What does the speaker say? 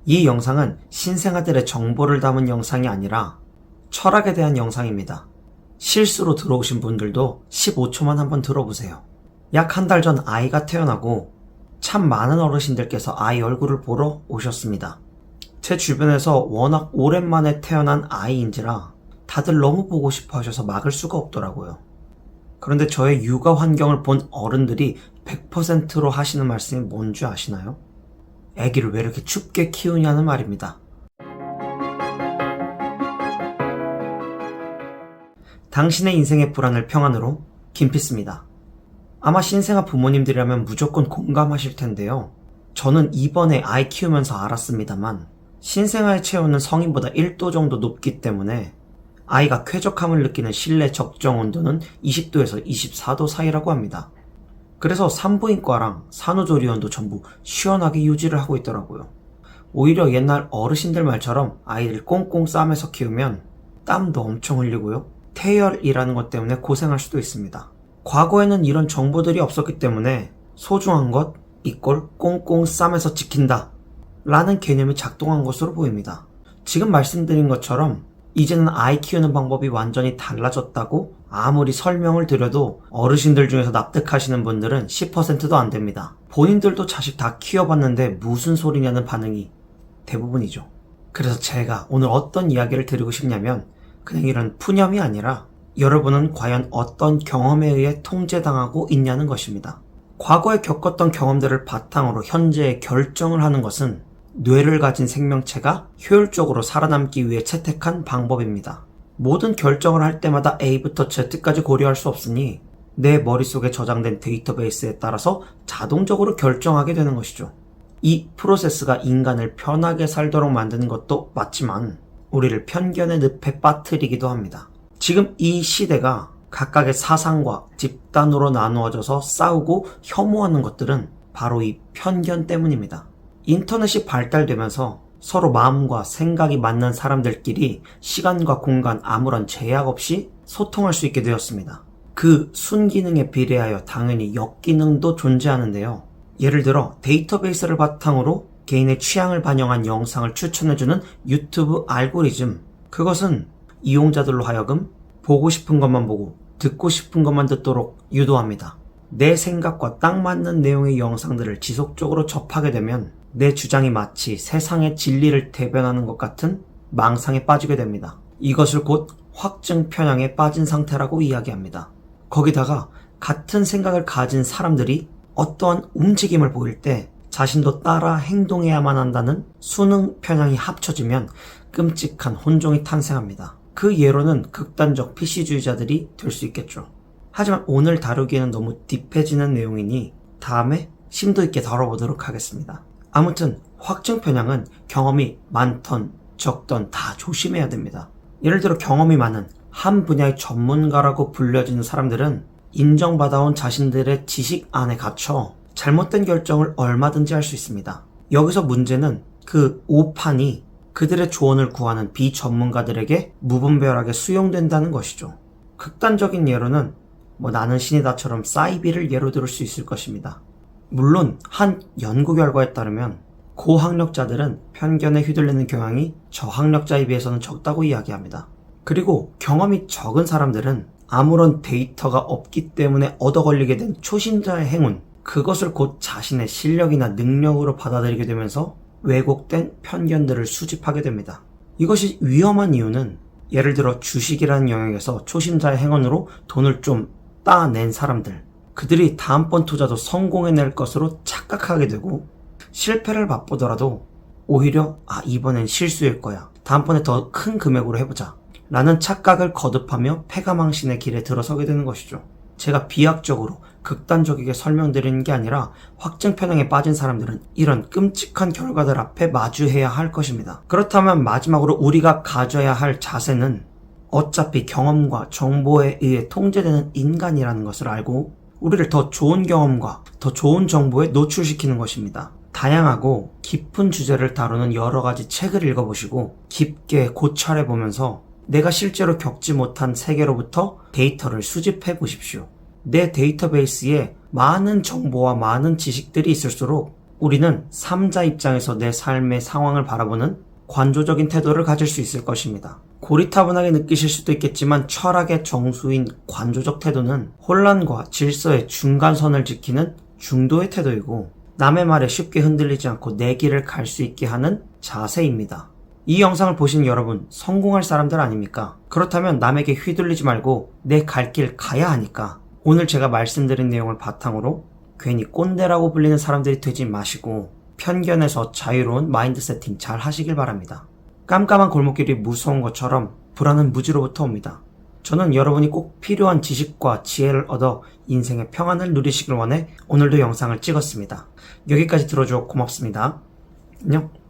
이 영상은 신생아들의 정보를 담은 영상이 아니라 철학에 대한 영상입니다. 실수로 들어오신 분들도 15초만 한번 들어보세요. 약 한 달 전 아이가 태어나고 참 많은 어르신들께서 아이 얼굴을 보러 오셨습니다. 제 주변에서 워낙 오랜만에 태어난 아이인지라 다들 너무 보고 싶어 하셔서 막을 수가 없더라고요. 그런데 저의 육아 환경을 본 어른들이 100%로 하시는 말씀이 뭔지 아시나요? 아기를 왜 이렇게 춥게 키우냐는 말입니다. 당신의 인생의 불안을 평안으로 김피스입니다. 아마 신생아 부모님들이라면 무조건 공감하실 텐데요. 저는 이번에 아이 키우면서 알았습니다만 신생아의 체온은 성인보다 1도 정도 높기 때문에 아이가 쾌적함을 느끼는 실내 적정 온도는 20도에서 24도 사이라고 합니다. 그래서 산부인과랑 산후조리원도 전부 시원하게 유지를 하고 있더라고요. 오히려 옛날 어르신들 말처럼 아이를 꽁꽁 싸매서 키우면 땀도 엄청 흘리고요. 태열이라는 것 때문에 고생할 수도 있습니다. 과거에는 이런 정보들이 없었기 때문에 소중한 것 이꼴 꽁꽁 싸매서 지킨다 라는 개념이 작동한 것으로 보입니다. 지금 말씀드린 것처럼 이제는 아이 키우는 방법이 완전히 달라졌다고 아무리 설명을 드려도 어르신들 중에서 납득하시는 분들은 10%도 안 됩니다. 본인들도 자식 다 키워봤는데 무슨 소리냐는 반응이 대부분이죠. 그래서 제가 오늘 어떤 이야기를 드리고 싶냐면 그냥 이런 푸념이 아니라 여러분은 과연 어떤 경험에 의해 통제당하고 있냐는 것입니다. 과거에 겪었던 경험들을 바탕으로 현재의 결정을 하는 것은 뇌를 가진 생명체가 효율적으로 살아남기 위해 채택한 방법입니다. 모든 결정을 할 때마다 A부터 Z까지 고려할 수 없으니 내 머릿속에 저장된 데이터베이스에 따라서 자동적으로 결정하게 되는 것이죠. 이 프로세스가 인간을 편하게 살도록 만드는 것도 맞지만 우리를 편견의 늪에 빠뜨리기도 합니다. 지금 이 시대가 각각의 사상과 집단으로 나누어져서 싸우고 혐오하는 것들은 바로 이 편견 때문입니다. 인터넷이 발달되면서 서로 마음과 생각이 맞는 사람들끼리 시간과 공간 아무런 제약 없이 소통할 수 있게 되었습니다. 그 순기능에 비례하여 당연히 역기능도 존재하는데요. 예를 들어 데이터베이스를 바탕으로 개인의 취향을 반영한 영상을 추천해주는 유튜브 알고리즘, 그것은 이용자들로 하여금 보고 싶은 것만 보고 듣고 싶은 것만 듣도록 유도합니다. 내 생각과 딱 맞는 내용의 영상들을 지속적으로 접하게 되면 내 주장이 마치 세상의 진리를 대변하는 것 같은 망상에 빠지게 됩니다. 이것을 곧 확증 편향에 빠진 상태라고 이야기합니다. 거기다가 같은 생각을 가진 사람들이 어떠한 움직임을 보일 때 자신도 따라 행동해야만 한다는 수능 편향이 합쳐지면 끔찍한 혼종이 탄생합니다. 그 예로는 극단적 PC주의자들이 될 수 있겠죠. 하지만 오늘 다루기에는 너무 딥해지는 내용이니 다음에 심도 있게 다뤄보도록 하겠습니다. 아무튼 확증 편향은 경험이 많던 적던 다 조심해야 됩니다. 예를 들어 경험이 많은 한 분야의 전문가라고 불려지는 사람들은 인정받아온 자신들의 지식 안에 갇혀 잘못된 결정을 얼마든지 할 수 있습니다. 여기서 문제는 그 오판이 그들의 조언을 구하는 비전문가들에게 무분별하게 수용된다는 것이죠. 극단적인 예로는 나는 신이다처럼 사이비를 예로 들을 수 있을 것입니다. 물론 한 연구 결과에 따르면 고학력자들은 편견에 휘둘리는 경향이 저학력자에 비해서는 적다고 이야기합니다. 그리고 경험이 적은 사람들은 아무런 데이터가 없기 때문에 얻어 걸리게 된 초심자의 행운, 그것을 곧 자신의 실력이나 능력으로 받아들이게 되면서 왜곡된 편견들을 수집하게 됩니다. 이것이 위험한 이유는 예를 들어 주식이라는 영역에서 초심자의 행운으로 돈을 좀 따낸 사람들, 그들이 다음번 투자도 성공해낼 것으로 착각하게 되고 실패를 맛보더라도 오히려 이번엔 실수일 거야, 다음번에 더 큰 금액으로 해보자 라는 착각을 거듭하며 패가망신의 길에 들어서게 되는 것이죠. 제가 비약적으로 극단적이게 설명드리는 게 아니라 확증 편향에 빠진 사람들은 이런 끔찍한 결과들 앞에 마주해야 할 것입니다. 그렇다면 마지막으로 우리가 가져야 할 자세는 어차피 경험과 정보에 의해 통제되는 인간이라는 것을 알고 우리를 더 좋은 경험과 더 좋은 정보에 노출시키는 것입니다. 다양하고 깊은 주제를 다루는 여러 가지 책을 읽어보시고 깊게 고찰해보면서 내가 실제로 겪지 못한 세계로부터 데이터를 수집해 보십시오. 내 데이터베이스에 많은 정보와 많은 지식들이 있을수록 우리는 3자 입장에서 내 삶의 상황을 바라보는 관조적인 태도를 가질 수 있을 것입니다. 고리타분하게 느끼실 수도 있겠지만 철학의 정수인 관조적 태도는 혼란과 질서의 중간선을 지키는 중도의 태도이고 남의 말에 쉽게 흔들리지 않고 내 길을 갈 수 있게 하는 자세입니다. 이 영상을 보신 여러분 성공할 사람들 아닙니까? 그렇다면 남에게 휘둘리지 말고 내 갈 길 가야 하니까 오늘 제가 말씀드린 내용을 바탕으로 괜히 꼰대라고 불리는 사람들이 되지 마시고 편견에서 자유로운 마인드 세팅 잘 하시길 바랍니다. 깜깜한 골목길이 무서운 것처럼 불안은 무지로부터 옵니다. 저는 여러분이 꼭 필요한 지식과 지혜를 얻어 인생의 평안을 누리시길 원해 오늘도 영상을 찍었습니다. 여기까지 들어줘 고맙습니다. 안녕.